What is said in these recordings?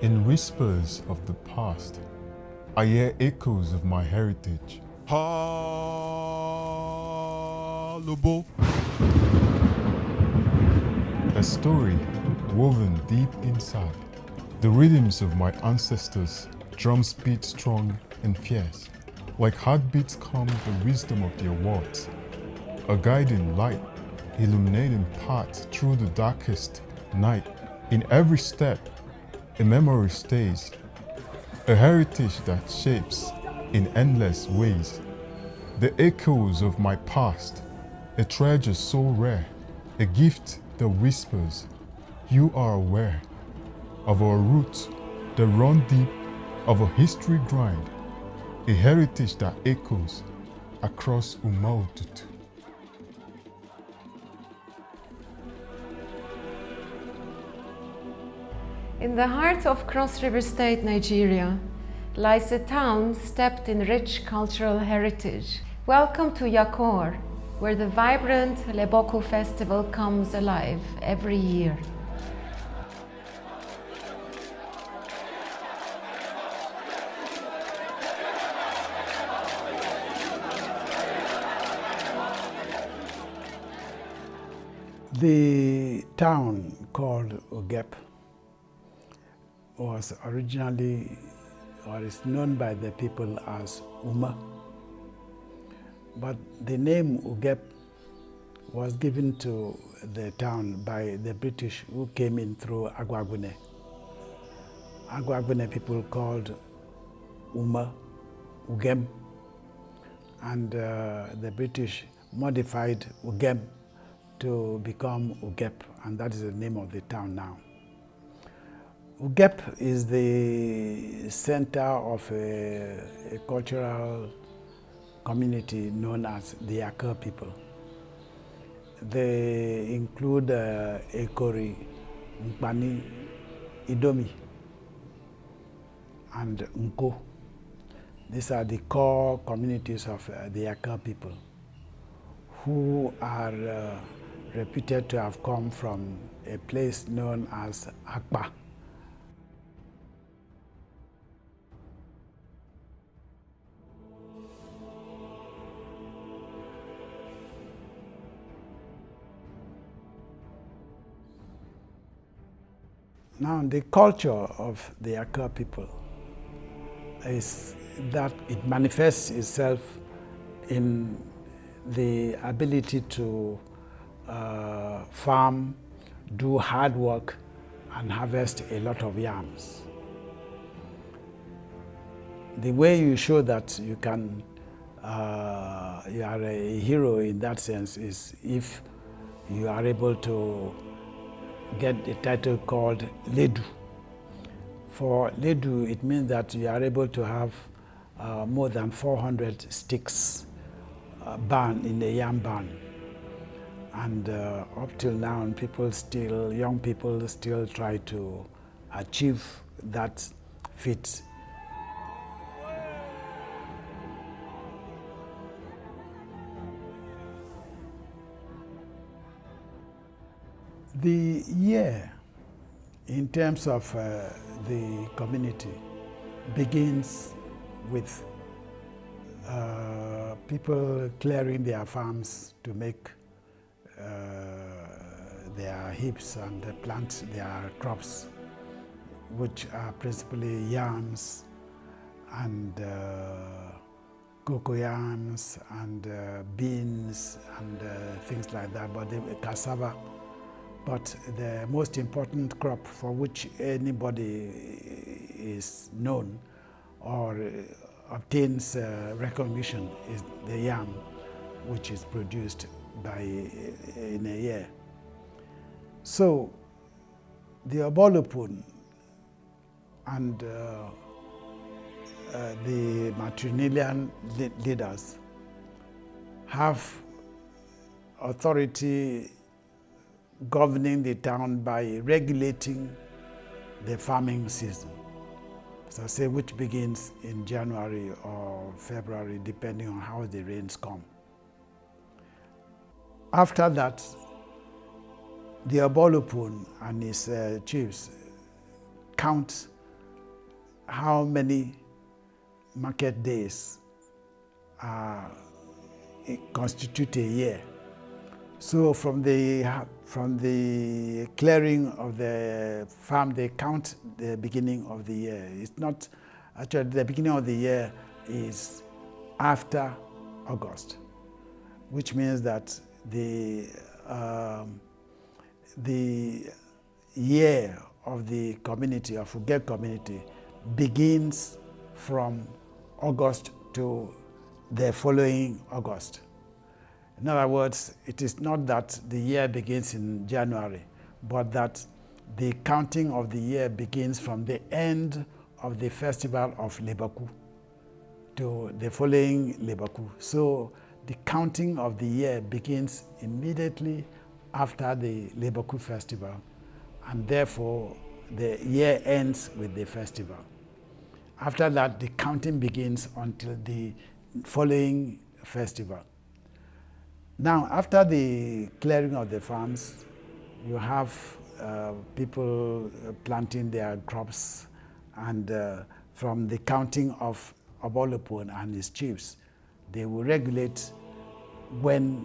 In whispers of the past, I hear echoes of my heritage. Leboku. A story woven deep inside. The rhythms of my ancestors, drums beat strong and fierce. Like heartbeats come the wisdom of their words. A guiding light, illuminating paths through the darkest night. In every step, a memory stays. A heritage that shapes in endless ways. The echoes of my past, a treasure so rare, a gift that whispers, you are aware of our roots that run deep, of a history grind, a heritage that echoes across Umautut. In the heart of Cross River State, Nigeria, lies a town steeped in rich cultural heritage. Welcome to Yakurr, where the vibrant Leboku festival comes alive every year. The town called Ugep was originally, or is known by the people as Uma. But the name Ugep was given to the town by the British who came in through Agwagune. Agwagune people called Uma Ugem, and the British modified Ugem to become Ugep, and that is the name of the town now. Ugep is the center of a cultural community known as the Yakurr people. They include Ekori, Nkpani, Idomi, and Nko. These are the core communities of the Yakurr people, who are reputed to have come from a place known as Akpa. Now, the culture of the Yakurr people is that it manifests itself in the ability to farm, do hard work, and harvest a lot of yams. The way you show that you can, you are a hero in that sense is if you are able to get a title called Ledu. For Ledu, it means that you are able to have more than 400 sticks barn in a yam barn. And up till now, young people still try to achieve that feat. The year, in terms of the community, begins with people clearing their farms to make their heaps and plant their crops, which are principally yams and cocoyams and beans and things like that, but cassava. But the most important crop for which anybody is known or obtains recognition is the yam, which is produced in a year. So the Obolopun and the matrilineal leaders have authority governing the town by regulating the farming season. So say which begins in January or February, depending on how the rains come. After that, the Obolopun and his chiefs count how many market days constitute a year. So from the clearing of the farm, they count the beginning of the year. It's not actually the beginning of the year is after August, which means that the year of the community, of Ugep community, begins from August to the following August. In other words, it is not that the year begins in January, but that the counting of the year begins from the end of the festival of Leboku to the following Leboku. So the counting of the year begins immediately after the Leboku festival, and therefore the year ends with the festival. After that, the counting begins until the following festival. Now, after the clearing of the farms, you have people planting their crops, and from the counting of Obolopon and his chiefs, they will regulate when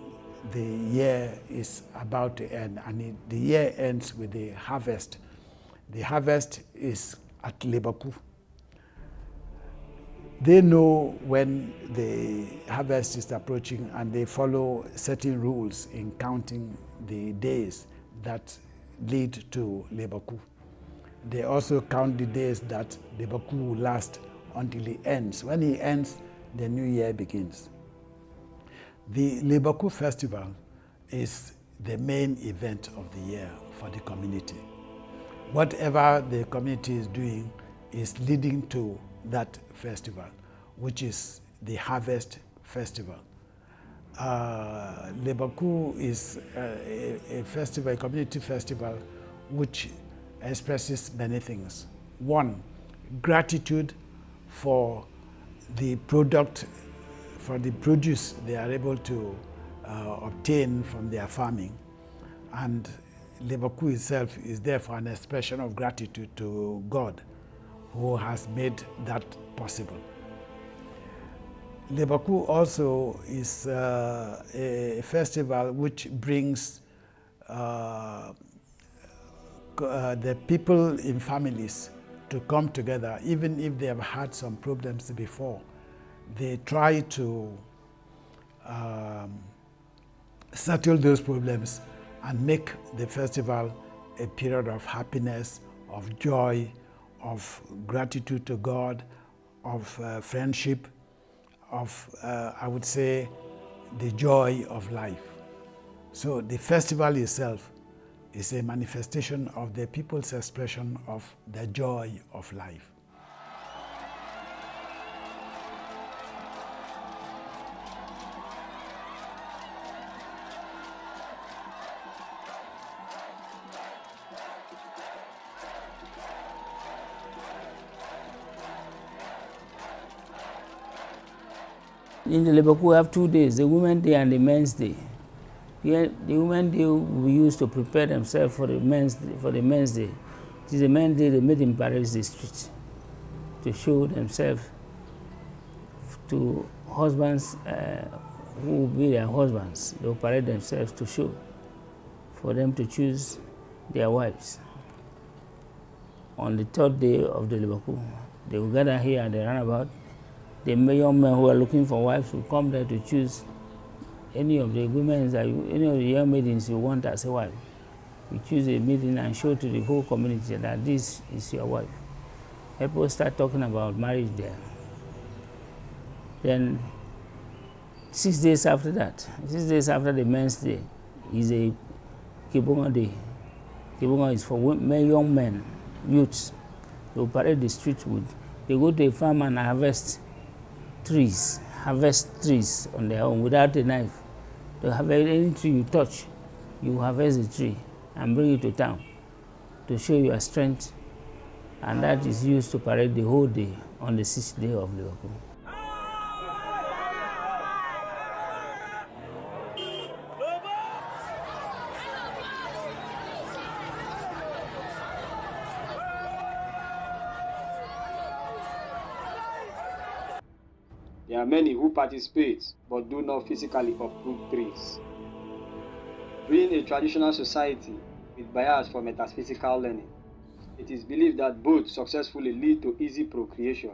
the year is about to end, and the year ends with the harvest. The harvest is at Leboku. They know when the harvest is approaching, and they follow certain rules in counting the days that lead to Leboku. They also count the days that Leboku will last until it ends. When it ends, the new year begins. The Leboku festival is the main event of the year for the community. Whatever the community is doing is leading to that festival, which is the harvest festival. Leboku is a festival, a community festival, which expresses many things. One, gratitude for the product, for the produce they are able to obtain from their farming. And Leboku itself is therefore an expression of gratitude to God, who has made that possible. Leboku also is a festival which brings the people in families to come together, even if they have had some problems before. They try to settle those problems and make the festival a period of happiness, of joy, of gratitude to God, of friendship, of, I would say, the joy of life. So the festival itself is a manifestation of the people's expression of the joy of life. In the Leboku, we have 2 days, the Women's Day and the Men's Day. Here, the Women's Day we used to prepare themselves for the Men's Day. It is the Men's Day they made in Paris district to show themselves to husbands who will be their husbands. They will parade themselves to show for them to choose their wives. On the 3rd day of the Leboku, they will gather here at the roundabout. The young men who are looking for wives will come there to choose any of the women, any of the young maidens you want as a wife. You choose a maiden and show to the whole community that this is your wife. People start talking about marriage there. Then 6 days after that, 6 days after the Men's Day, is a Kibunga Day. Kibunga is for young men, youths. They will parade the streets with. They go to a farm and harvest trees on their own without a knife. They have any tree you touch, you harvest the tree and bring it to town to show your strength, and that is used to parade the whole day on the 6th day of Leboku. There are many who participate but do not physically uproot trees. Being a traditional society with bias for metaphysical learning, it is believed that both successfully lead to easy procreation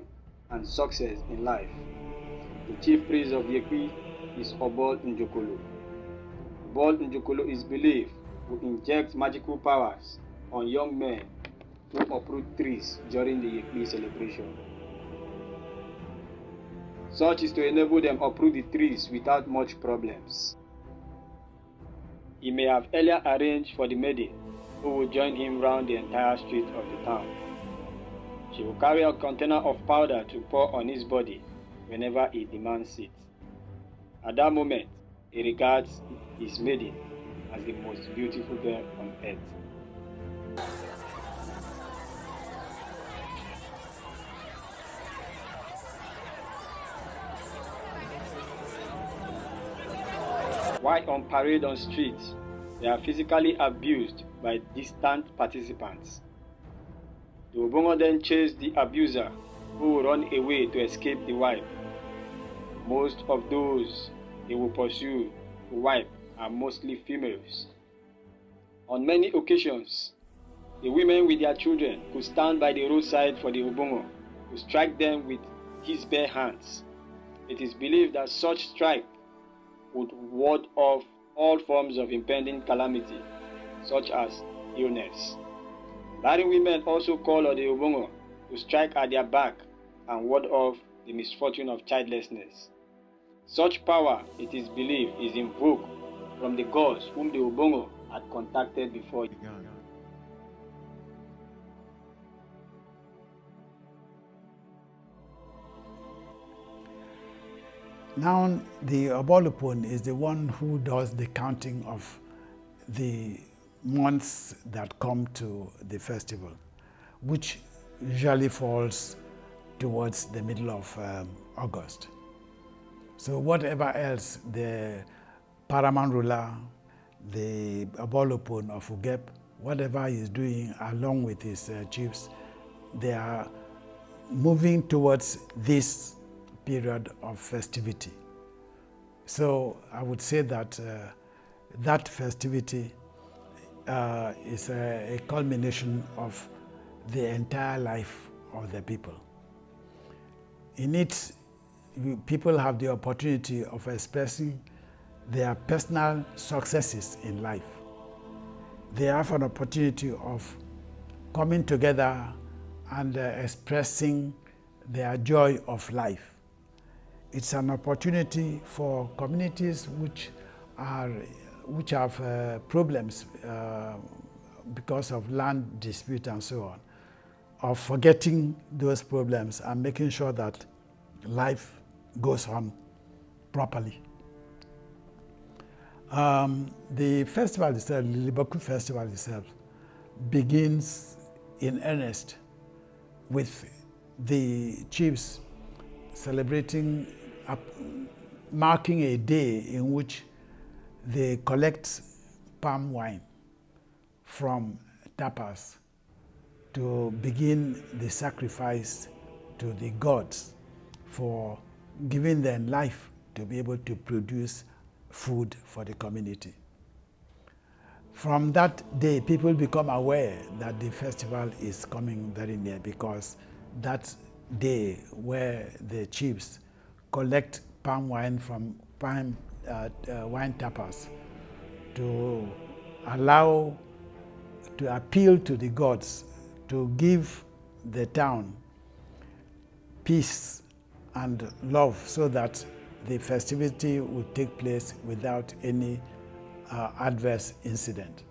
and success in life. The chief priest of Yakurr is Obol Njokolo. Obol Njokolo is believed to inject magical powers on young men who uproot trees during the Yakurr celebration. Such is to enable them uproot the trees without much problems. He may have earlier arranged for the maiden who will join him round the entire street of the town. She will carry a container of powder to pour on his body whenever he demands it. At that moment, he regards his maiden as the most beautiful girl on earth. While on parade on streets, they are physically abused by distant participants. The Obongo then chase the abuser, who will run away to escape the wipe. Most of those they will pursue to wipe are mostly females. On many occasions, the women with their children could stand by the roadside for the Obongo to strike them with his bare hands. It is believed that such strike would ward off all forms of impending calamity, such as illness. Married women also call on the Obongo to strike at their back and ward off the misfortune of childlessness. Such power, it is believed, is invoked from the gods whom the Obongo had contacted before it began. Now, the Obolopon is the one who does the counting of the months that come to the festival, which usually falls towards the middle of August. So whatever else the paramount ruler, the Obolopon of Ugep, whatever he is doing along with his chiefs, they are moving towards this period of festivity. So I would say that that festivity is a culmination of the entire life of the people. In it, people have the opportunity of expressing their personal successes in life. They have an opportunity of coming together and expressing their joy of life. It's an opportunity for communities which have problems because of land dispute and so on, of forgetting those problems and making sure that life goes on properly. The festival itself, the Leboku festival itself, begins in earnest with the chiefs celebrating, marking a day in which they collect palm wine from tapas to begin the sacrifice to the gods for giving them life to be able to produce food for the community. From that day, people become aware that the festival is coming very near, because that day where the chiefs collect palm wine from wine tappers to appeal to the gods to give the town peace and love, so that the festivity will take place without any adverse incident.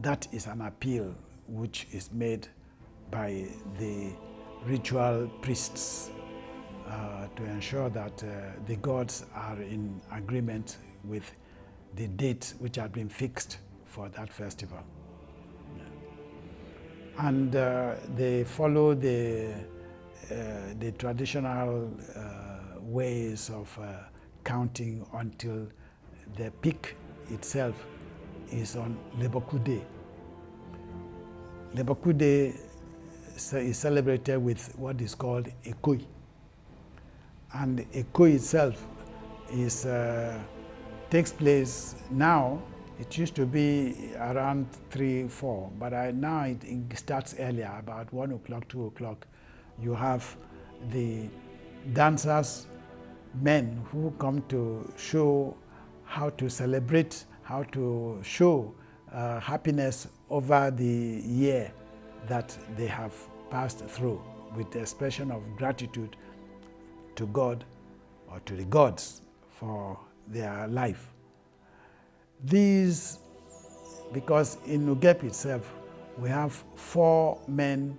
That is an appeal which is made by the ritual priests to ensure that the gods are in agreement with the date which had been fixed for that festival. And they follow the traditional ways of counting until the peak itself is on Leboku Day. Leboku Day is celebrated with what is called a koi. And Eko itself is takes place now. It used to be around 3, 4, but now it starts earlier, about 1 o'clock, 2 o'clock. You have the dancers, men who come to show how to celebrate, how to show happiness over the year that they have passed through, with the expression of gratitude to God or to the gods for their life. These, because in Ugep itself, we have 4 main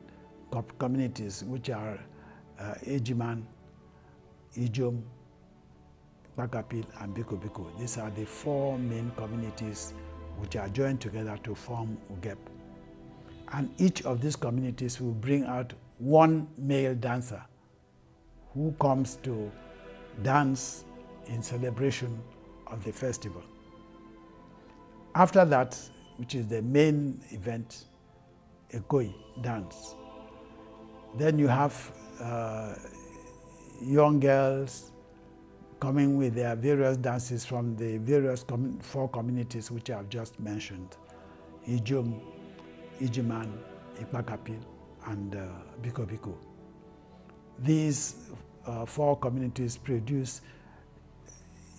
communities, which are Ejiman, Ijom, Bakapil, and Biko. These are the 4 main communities which are joined together to form Ugep. And each of these communities will bring out 1 male dancer who comes to dance in celebration of the festival. After that, which is the main event, Ekoi dance. Then you have young girls coming with their various dances from the various 4 communities which I have just mentioned: Ijom, Ijiman, Ikpakapil, and Biko. These 4 communities produce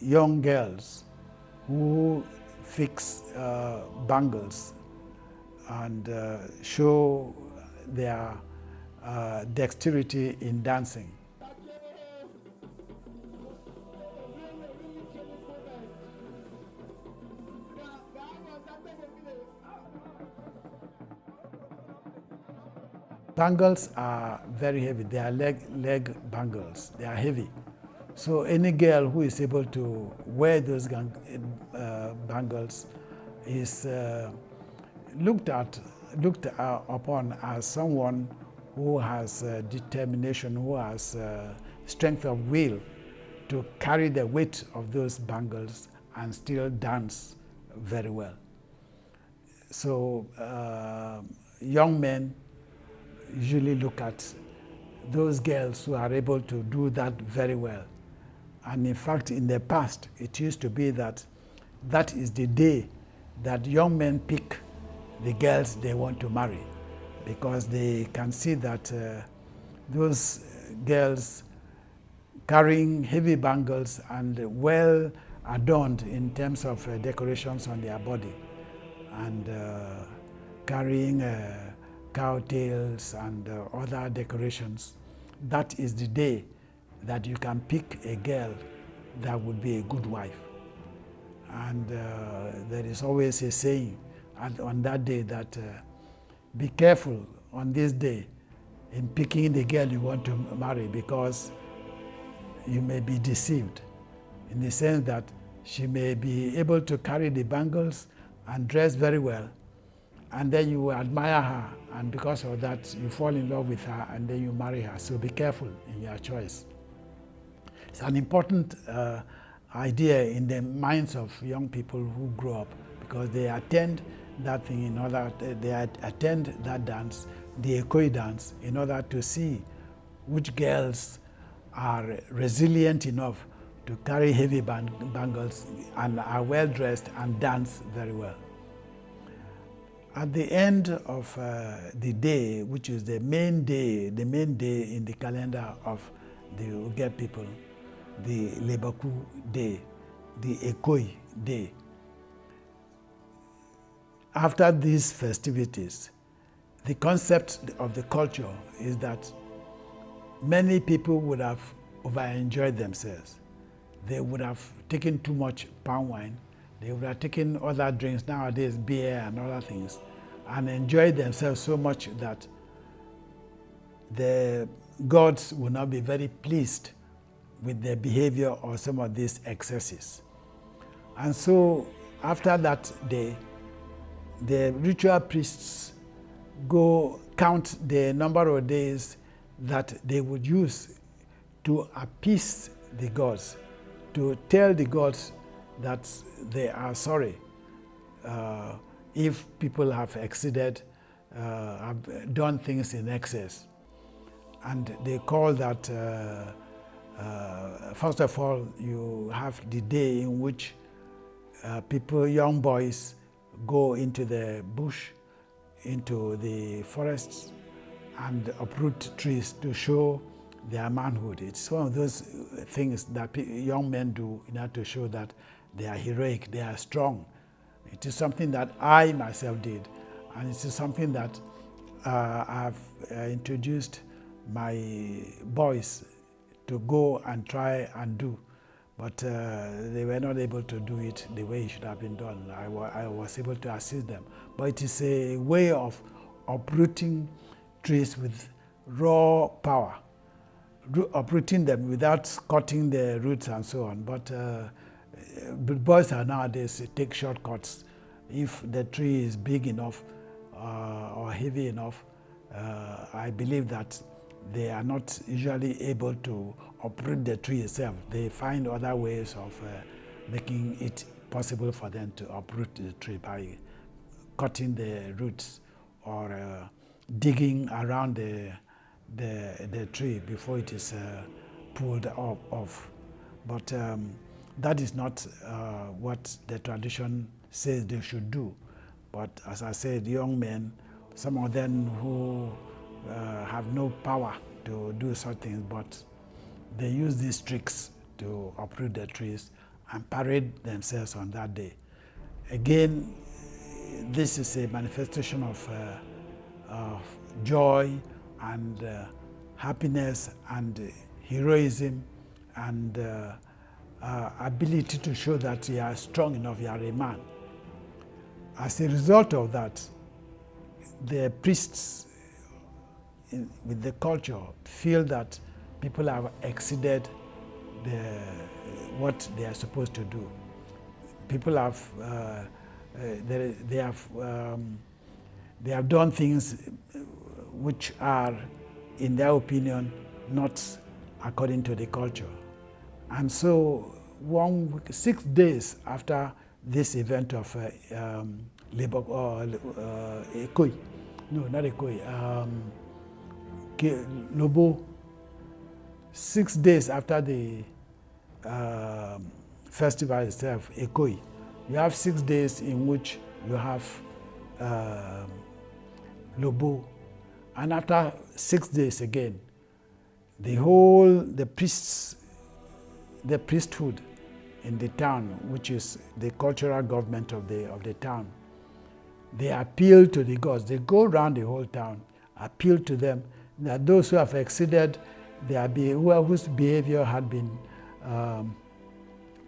young girls who fix bangles and show their dexterity in dancing. Bangles are very heavy. They are leg bangles. They are heavy. So any girl who is able to wear those bangles is looked upon as someone who has determination, who has strength of will to carry the weight of those bangles and still dance very well. So young men usually look at those girls who are able to do that very well. And in fact, in the past, it used to be that that is the day that young men pick the girls they want to marry, because they can see that those girls carrying heavy bangles and well adorned in terms of decorations on their body, and carrying cow tails and other decorations, that is the day that you can pick a girl that would be a good wife. And there is always a saying on that day that be careful on this day in picking the girl you want to marry, because you may be deceived, in the sense that she may be able to carry the bangles and dress very well, and then you admire her, and because of that you fall in love with her, and then you marry her. So be careful in your choice. It's an important idea in the minds of young people who grow up, because they attend that thing in order, they attend that dance, the Ekoi dance, in order to see which girls are resilient enough to carry heavy bangles and are well dressed and dance very well. At the end of the day, which is the main day in the calendar of the Ugep people, the Leboku day, the Ekoi day. After these festivities, the concept of the culture is that many people would have over-enjoyed themselves. They would have taken too much palm wine. They would have taken other drinks, nowadays beer and other things, and enjoyed themselves so much that the gods will not be very pleased with their behavior or some of these excesses. And so after that day, the ritual priests go count the number of days that they would use to appease the gods, to tell the gods that they are sorry if people have exceeded, have done things in excess. And they call that First of all, you have the day in which people, young boys, go into the bush, into the forests, and uproot trees to show their manhood. It's one of those things that young men do in order to show that they are heroic, they are strong. It is something that I myself did, and it is something that I've introduced my boys to go and try and do. But they were not able to do it the way it should have been done. I was able to assist them. But it is a way of uprooting trees with raw power, uprooting them without cutting the roots and so on. But boys are nowadays take shortcuts. If the tree is big enough or heavy enough, I believe that they are not usually able to uproot the tree itself. They find other ways of making it possible for them to uproot the tree by cutting the roots or digging around the tree before it is pulled off. But that is not what the tradition says they should do. But as I said, young men, some of them who have no power to do such things, but they use these tricks to uproot the trees and parade themselves on that day. Again, this is a manifestation of joy and happiness and heroism and ability to show that you are strong enough, you are a man. As a result of that, the priests with the culture feel that people have exceeded what they are supposed to do. People have they have done things which are, in their opinion, not according to the culture. And so 6 days after this event of Leboku, Ekoi, no, not Ekoi, Lobo, 6 days after the festival itself, Ekoi, you have 6 days in which you have Lobo, and after 6 days again, the priesthood in the town, which is the cultural government of the town, they appeal to the gods. They go around the whole town, appeal to them that those who have exceeded whose behavior had been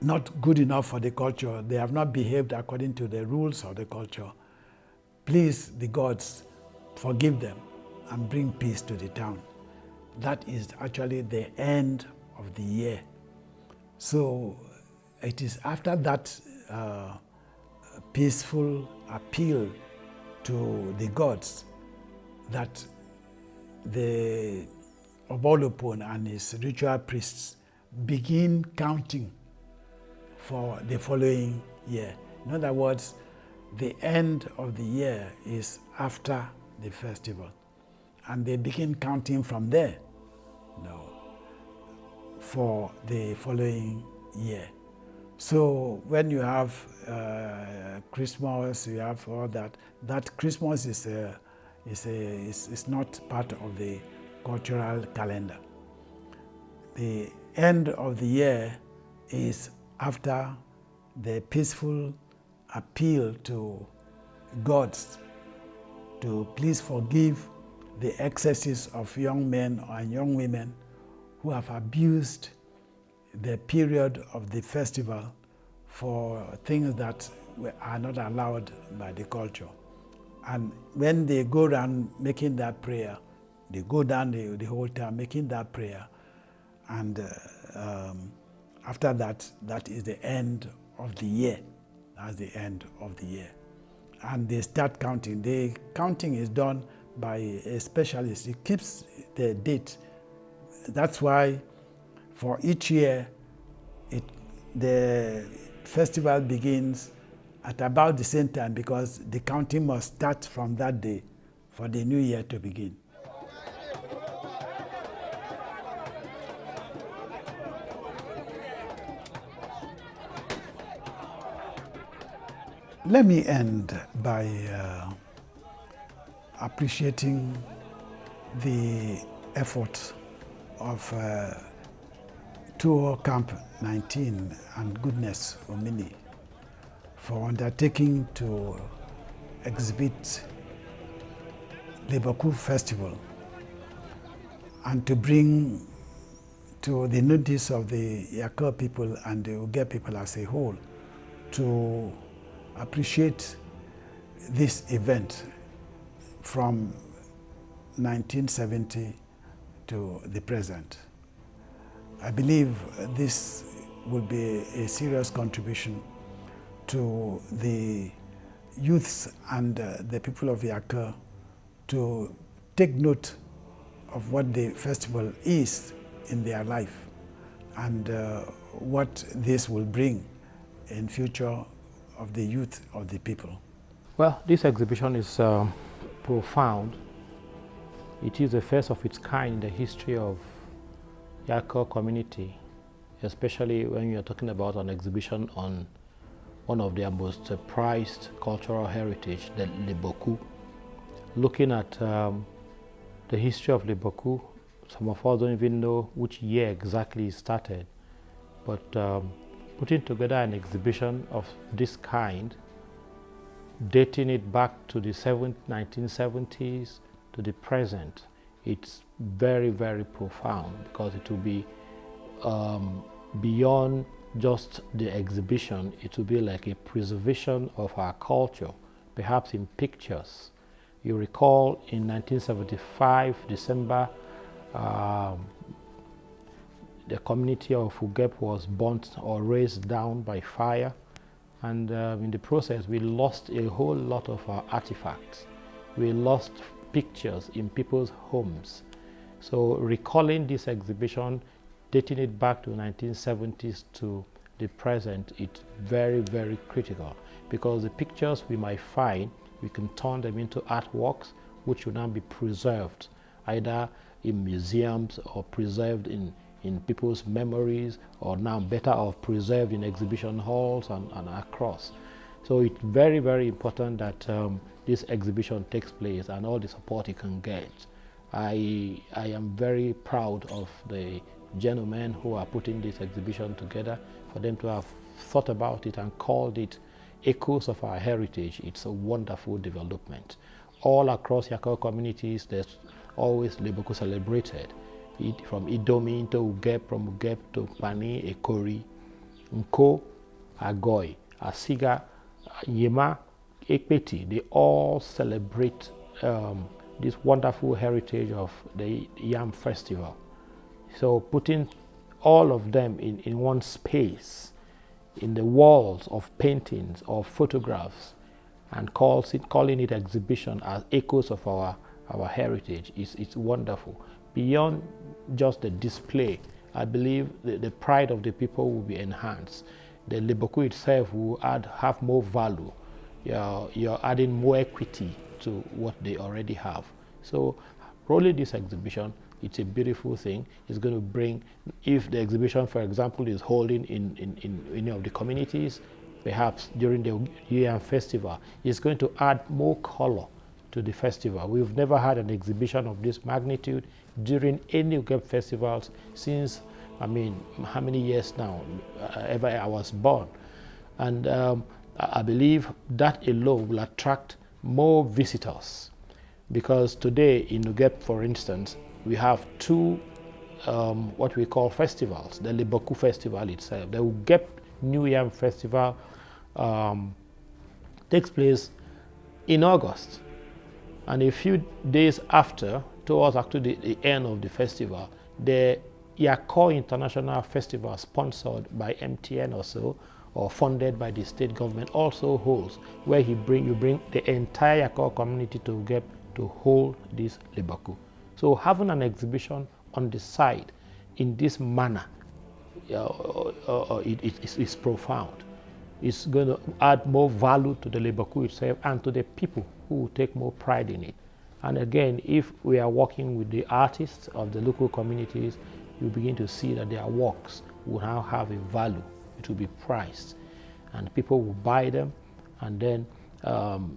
not good enough for the culture, they have not behaved according to the rules of the culture, please, the gods, forgive them and bring peace to the town. That is actually the end of the year. So it is after that peaceful appeal to the gods that the Obolopon and his ritual priests begin counting for the following year. In other words, the end of the year is after the festival, and they begin counting from there, for the following year. So when you have Christmas, you have all that. That Christmas is not part of the cultural calendar. The end of the year is after the peaceful appeal to gods to please forgive the excesses of young men and young women who have abused the period of the festival for things that are not allowed by the culture. And when they go around making that prayer, they go down the whole town making that prayer, and after that, that is the end of the year. That's the end of the year. And they start counting. The counting is done by a specialist. He keeps the date. That's why for each year, the festival begins at about the same time, because the counting must start from that day for the new year to begin. Let me end by appreciating the effort of Tour Camp 19 and Goodness Omini for undertaking to exhibit Leboku Festival and to bring to the notice of the Yakurr people and the Ugep people as a whole to appreciate this event from 1970 to the present. I believe this will be a serious contribution to the youths and the people of Yakurr to take note of what the festival is in their life and what this will bring in future of the youth of the people. Well, this exhibition is profound. It is the first of its kind in the history of Yakurr community, especially when you're talking about an exhibition on one of their most prized cultural heritage, the Leboku. Looking at the history of Leboku, some of us don't even know which year exactly it started, but putting together an exhibition of this kind, dating it back to the 1970s to the present, it's very, very profound because it will be beyond just the exhibition. It will be like a preservation of our culture, perhaps in pictures. You recall in 1975, December, the community of Ugep was burnt or razed down by fire, and in the process we lost a whole lot of our artifacts. We lost pictures in people's homes. So recalling this exhibition, dating it back to 1970s to the present, it's very, very critical because the pictures we might find, we can turn them into artworks which will now be preserved either in museums or preserved in people's memories, or now better off preserved in exhibition halls and across. So it's very, very important that this exhibition takes place and all the support it can get. I am very proud of the gentlemen who are putting this exhibition together, for them to have thought about it and called it Echoes of Our Heritage. It's a wonderful development. All across Yakurr communities, there's always Leboku celebrated. From Idomi to Ugep, from Ugep to Pani, Ekori, Nko, Agoy, Asiga, Yema, Ekpeti, they all celebrate this wonderful heritage of the Yam Festival. So putting all of them in one space, in the walls of paintings or photographs, and calling it exhibition as echoes of our heritage, it's wonderful. Beyond just the display, I believe the pride of the people will be enhanced. The Leboku itself will have more value. You're adding more equity to what they already have. So rolling this exhibition, it's a beautiful thing. It's going to bring, if the exhibition, for example, is holding in any of the communities, perhaps during the year festival, it's going to add more color to the festival. We've never had an exhibition of this magnitude during any Ugep festivals since, I mean, how many years now, ever I was born. And I believe that alone will attract more visitors, because today in Ugep, for instance, we have two what we call festivals. The Leboku festival itself, the Ugep New Yam Festival takes place in August, and a few days after, towards actually the end of the festival, the Yakurr International Festival, sponsored by MTN or so, or funded by the state government, also holds, where you bring the entire Yakurr community to Ugep to hold this Leboku. So having an exhibition on the side in this manner, it's profound. It's going to add more value to the Leboku itself and to the people who will take more pride in it. And again, if we are working with the artists of the local communities, you begin to see that their works will now have a value. It will be priced, and people will buy them, And then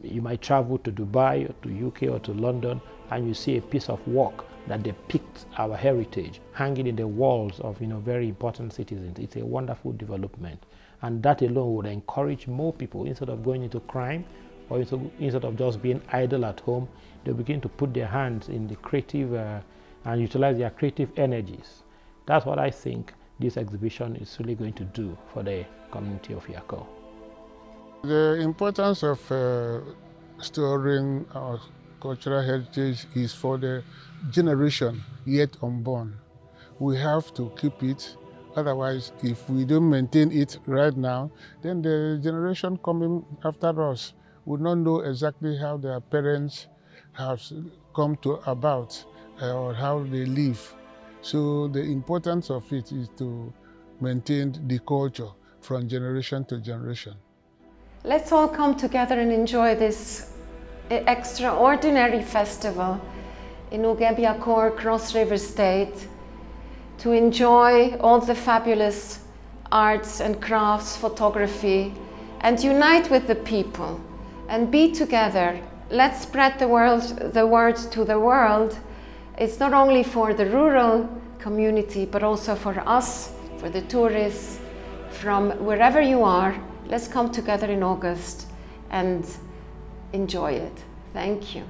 you might travel to Dubai or to UK or to London, and you see a piece of work that depicts our heritage hanging in the walls of very important citizens. It's a wonderful development, and that alone would encourage more people, instead of going into crime or instead of just being idle at home, they begin to put their hands in the creative and utilize their creative energies. That's what I think this exhibition is really going to do for the community of Yakurr. The importance of storing our cultural heritage is for the generation yet unborn. We have to keep it. Otherwise, if we don't maintain it right now, then the generation coming after us would not know exactly how their parents have come to about or how they live. So the importance of it is to maintain the culture from generation to generation. Let's all come together and enjoy this extraordinary festival in Ugep, Yakurr, Cross River State, to enjoy all the fabulous arts and crafts, photography, and unite with the people and be together. Let's spread the word to the world. It's not only for the rural community, but also for us, for the tourists, from wherever you are. Let's come together in August and enjoy it. Thank you.